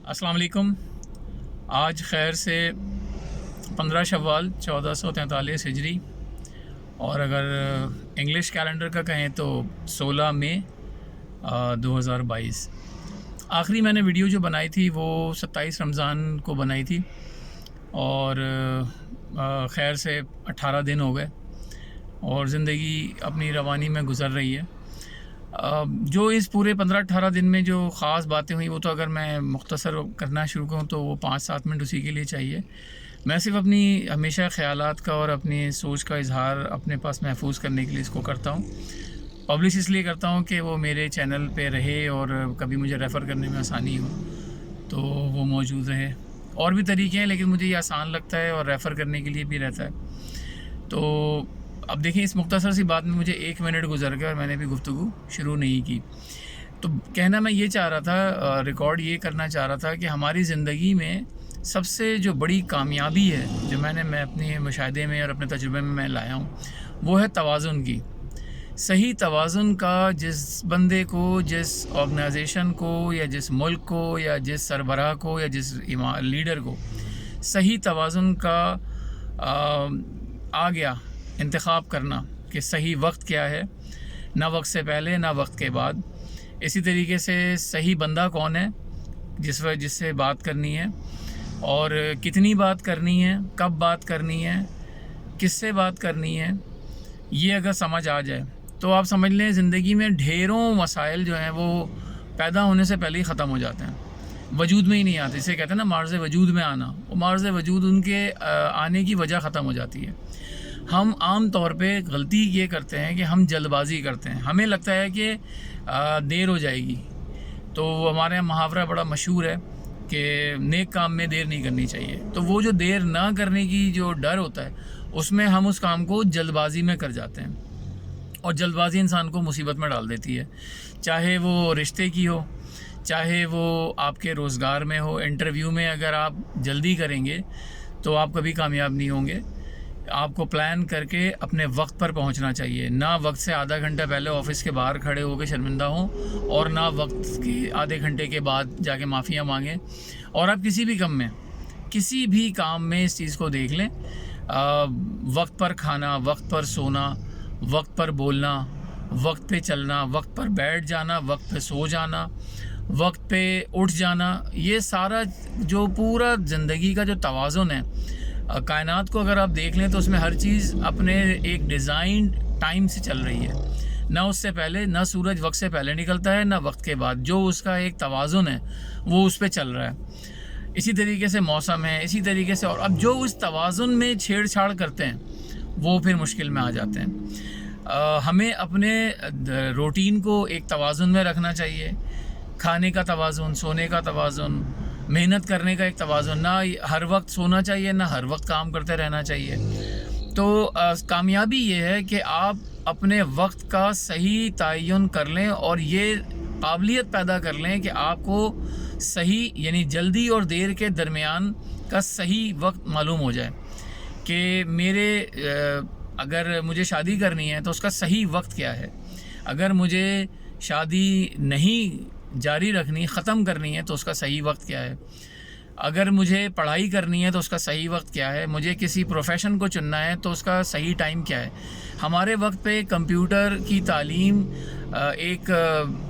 अस्सलाम वालेकुम। आज खैर से 15 शव्वाल 1443 हिजरी, और अगर इंग्लिश कैलेंडर का कहें तो 16 मई 2022। आखिरी मैंने वीडियो जो बनाई थी वो 27 रमज़ान को बनाई थी, और खैर से 18 दिन हो गए और ज़िंदगी अपनी रवानी में गुज़र रही है। जो इस पूरे 15-18 दिन में जो ख़ास बातें हुई वो तो अगर मैं मुख्तसर करना शुरू करूँ तो वो 5-7 मिनट उसी के लिए चाहिए। मैं सिर्फ अपनी हमेशा ख़यालात का और अपनी सोच का इजहार अपने पास महफूज करने के लिए इसको करता हूँ। पब्लिश इसलिए करता हूँ कि वो मेरे चैनल पे रहे और कभी मुझे रेफ़र करने में आसानी हो तो वो मौजूद रहे। और भी तरीके हैं लेकिन मुझे ये आसान लगता है और रेफ़र करने के लिए भी रहता है। तो अब देखिए, इस मुख्तसर सी बात में मुझे 1 मिनट गुजर गया और मैंने भी गुफ्तगू शुरू नहीं की। तो कहना मैं ये चाह रहा था, रिकॉर्ड ये करना चाह रहा था कि हमारी ज़िंदगी में सबसे जो बड़ी कामयाबी है जो मैं अपने मुशाहदे में और अपने तजुर्बे में मैं लाया हूँ वो है तवाज़ुन की। सही तवाज़ुन का जिस बंदे को, जिस ऑर्गेनाइजेशन को या जिस मुल्क को या जिस सरबराह को या जिस लीडर को सही तवाज़ुन का आ गया इंतखाब करना कि सही वक्त क्या है, ना वक्त से पहले ना वक्त के बाद। इसी तरीके से सही बंदा कौन है जिससे बात करनी है और कितनी बात करनी है, कब बात करनी है, किससे बात करनी है, ये अगर समझ आ जाए तो आप समझ लें ज़िंदगी में ढेरों मसाइल जो हैं वो पैदा होने से पहले ही ख़त्म हो जाते हैं, वजूद में ही नहीं आते। इसे कहते हैं ना मार्ज़ वजूद में आना। वो मार्ज़ वजूद उनके आने की वजह ख़त्म हो जाती है। हम आम तौर पे गलती ये करते हैं कि हम जल्दबाजी करते हैं। हमें लगता है कि देर हो जाएगी, तो हमारे यहाँ मुहावरा बड़ा मशहूर है कि नेक काम में देर नहीं करनी चाहिए। तो वो जो देर ना करने की जो डर होता है उसमें हम उस काम को जल्दबाजी में कर जाते हैं, और जल्दबाजी इंसान को मुसीबत में डाल देती है। चाहे वो रिश्ते की हो, चाहे वो आपके रोज़गार में हो। इंटरव्यू में अगर आप जल्दी करेंगे तो आप कभी कामयाब नहीं होंगे। आपको प्लान करके अपने वक्त पर पहुंचना चाहिए, ना वक्त से आधा घंटा पहले ऑफिस के बाहर खड़े होकर शर्मिंदा हों और ना वक्त के आधे घंटे के बाद जाके माफ़ियाँ मांगें। और आप किसी भी काम में इस चीज़ को देख लें, वक्त पर खाना, वक्त पर सोना, वक्त पर बोलना, वक्त पे चलना, वक्त पर बैठ जाना, वक्त पे सो जाना, वक्त पे उठ जाना, ये सारा जो पूरा ज़िंदगी का जो तवाज़ुन है, कायनात को अगर आप देख लें तो उसमें हर चीज़ अपने एक डिज़ाइन टाइम से चल रही है। ना उससे पहले, ना सूरज वक्त से पहले निकलता है, ना वक्त के बाद। जो उसका एक तवाज़ुन है वो उस पे चल रहा है। इसी तरीके से मौसम है, इसी तरीके से। और अब जो उस तवाज़ुन में छेड़छाड़ करते हैं वो फिर मुश्किल में आ जाते हैं। हमें अपने रूटीन को एक तवाज़ुन में रखना चाहिए। खाने का तवाज़ुन, सोने का तवाज़ुन, मेहनत करने का एक तवाज़ुन। ना हर वक्त सोना चाहिए, ना हर वक्त काम करते रहना चाहिए। तो कामयाबी ये है कि आप अपने वक्त का सही तयन कर लें और ये काबिलियत पैदा कर लें कि आपको सही, यानी जल्दी और देर के दरमियान का सही वक्त मालूम हो जाए कि अगर मुझे शादी करनी है तो उसका सही वक्त क्या है। अगर मुझे शादी नहीं जारी रखनी, ख़त्म करनी है तो उसका सही वक्त क्या है। अगर मुझे पढ़ाई करनी है तो उसका सही वक्त क्या है। मुझे किसी प्रोफेशन को चुनना है तो उसका सही टाइम क्या है। हमारे वक्त पे कंप्यूटर की तालीम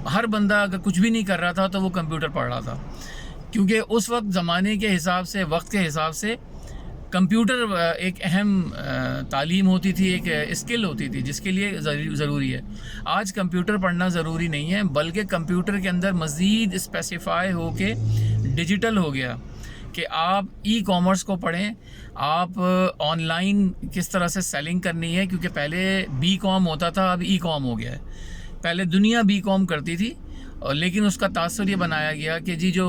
हर बंदा अगर कुछ भी नहीं कर रहा था तो वो कंप्यूटर पढ़ रहा था, क्योंकि उस वक्त ज़माने के हिसाब से, वक्त के हिसाब से कंप्यूटर एक अहम तालीम होती थी, एक स्किल होती थी जिसके लिए ज़रूरी है। आज कंप्यूटर पढ़ना ज़रूरी नहीं है, बल्कि कंप्यूटर के अंदर मज़ीद स्पेसिफाई हो के डिजिटल हो गया कि आप ई कॉमर्स को पढ़ें, आप ऑनलाइन किस तरह से सेलिंग करनी है। क्योंकि पहले बी कॉम होता था, अब ई कॉम हो गया है। पहले दुनिया बी कॉम करती थी, लेकिन उसका तासुर ये बनाया गया कि जी जो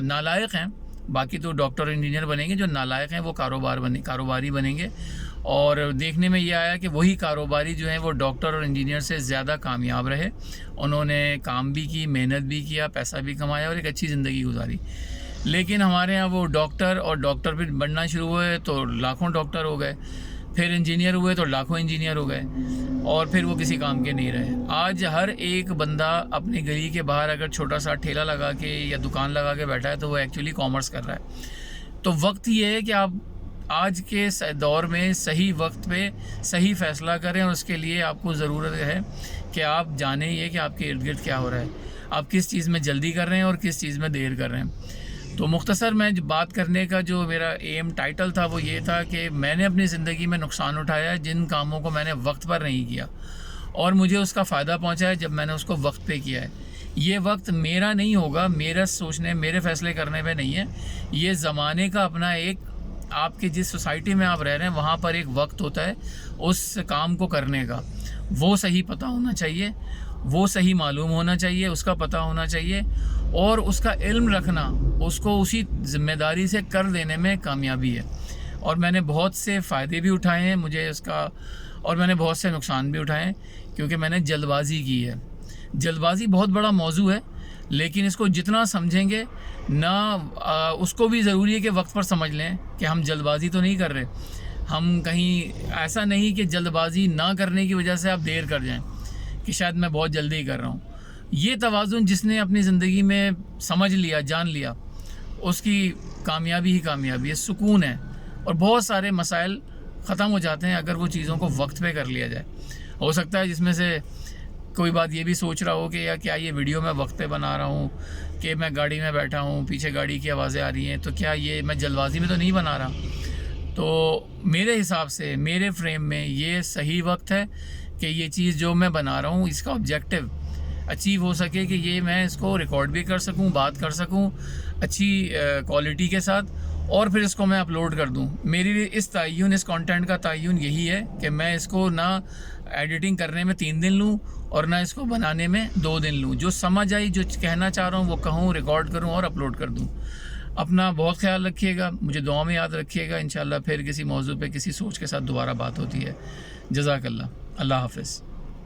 नालायक हैं, बाकी तो डॉक्टर और इंजीनियर बनेंगे, जो नालायक हैं वो कारोबारी बनेंगे। और देखने में ये आया कि वही कारोबारी जो हैं वो डॉक्टर और इंजीनियर से ज़्यादा कामयाब रहे। उन्होंने काम भी की, मेहनत भी किया, पैसा भी कमाया और एक अच्छी ज़िंदगी गुजारी। लेकिन हमारे यहाँ वो डॉक्टर फिर बनना शुरू हुए तो लाखों डॉक्टर हो गए, फिर इंजीनियर हुए तो लाखों इंजीनियर हो गए। اور پھر وہ کسی کام کے نہیں رہے. آج ہر ایک بندہ اپنی گلی کے باہر اگر چھوٹا سا ٹھیلا لگا کے یا دکان لگا کے بیٹھا ہے تو وہ ایکچولی کامرس کر رہا ہے. تو وقت یہ ہے کہ آپ آج کے دور میں صحیح وقت پہ صحیح فیصلہ کریں، اور اس کے لیے آپ کو ضرورت ہے کہ آپ جانیں یہ کہ آپ کے ارد گرد کیا ہو رہا ہے، آپ کس چیز میں جلدی کر رہے ہیں اور کس چیز میں دیر کر رہے ہیں. تو مختصر میں بات کرنے کا جو میرا ایم ٹائٹل تھا وہ یہ تھا کہ میں نے اپنی زندگی میں نقصان اٹھایا جن کاموں کو میں نے وقت پر نہیں کیا، اور مجھے اس کا فائدہ پہنچا ہے جب میں نے اس کو وقت پہ کیا ہے. یہ وقت میرا نہیں ہوگا، میرا سوچنے میرے فیصلے کرنے پہ نہیں ہے، یہ زمانے کا اپنا ایک، آپ کے جس سوسائٹی میں آپ رہ رہے ہیں وہاں پر ایک وقت ہوتا ہے اس کام کو کرنے کا. وہ صحیح پتہ ہونا چاہیے، وہ صحیح معلوم ہونا چاہیے، اس کا پتہ ہونا چاہیے، اور اس کا علم رکھنا، اس کو اسی ذمہ داری سے کر دینے میں کامیابی ہے. اور میں نے بہت سے فائدے بھی اٹھائے ہیں مجھے اس کا، اور میں نے بہت سے نقصان بھی اٹھائے ہیں کیونکہ میں نے جلد بازی کی ہے. جلد بازی بہت بڑا موضوع ہے، لیکن اس کو جتنا سمجھیں گے نہ، اس کو بھی ضروری ہے کہ وقت پر سمجھ لیں کہ ہم جلد بازی تو نہیں کر رہے، ہم کہیں ایسا نہیں کہ جلد بازی نہ کرنے کی وجہ سے آپ دیر کر جائیں کہ شاید میں بہت جلدی کر رہا ہوں. یہ توازن جس نے اپنی زندگی میں سمجھ لیا، جان لیا، اس کی کامیابی ہی کامیابی ہے، سکون ہے، اور بہت سارے مسائل ختم ہو جاتے ہیں اگر وہ چیزوں کو وقت پہ کر لیا جائے. ہو سکتا ہے جس میں سے کوئی بات یہ بھی سوچ رہا ہو کہ یا کیا یہ ویڈیو میں وقت پہ بنا رہا ہوں، کہ میں گاڑی میں بیٹھا ہوں، پیچھے گاڑی کی آوازیں آ رہی ہیں، تو کیا یہ میں جلد بازی میں تو نہیں بنا رہا. تو میرے حساب سے میرے فریم میں یہ صحیح وقت ہے کہ یہ چیز جو میں بنا رہا ہوں اس کا آبجیکٹو اچیو ہو سکے، کہ یہ میں اس کو ریکارڈ بھی کر سکوں، بات کر سکوں اچھی کوالٹی کے ساتھ، اور پھر اس کو میں اپلوڈ کر دوں. میری لیے اس کانٹینٹ کا تعین یہی ہے کہ میں اس کو نہ ایڈیٹنگ کرنے میں 3 دن لوں اور نہ اس کو بنانے میں 2 دن لوں. جو سمجھ آئی، جو کہنا چاہ رہا ہوں وہ کہوں، ریکارڈ کروں اور اپلوڈ کر دوں. اپنا بہت خیال رکھیے گا، مجھے دعا میں یاد رکھیے گا. انشاءاللہ پھر کسی موضوع پہ کسی سوچ کے ساتھ دوبارہ بات ہوتی ہے. جزاک اللہ. اللہ حافظ.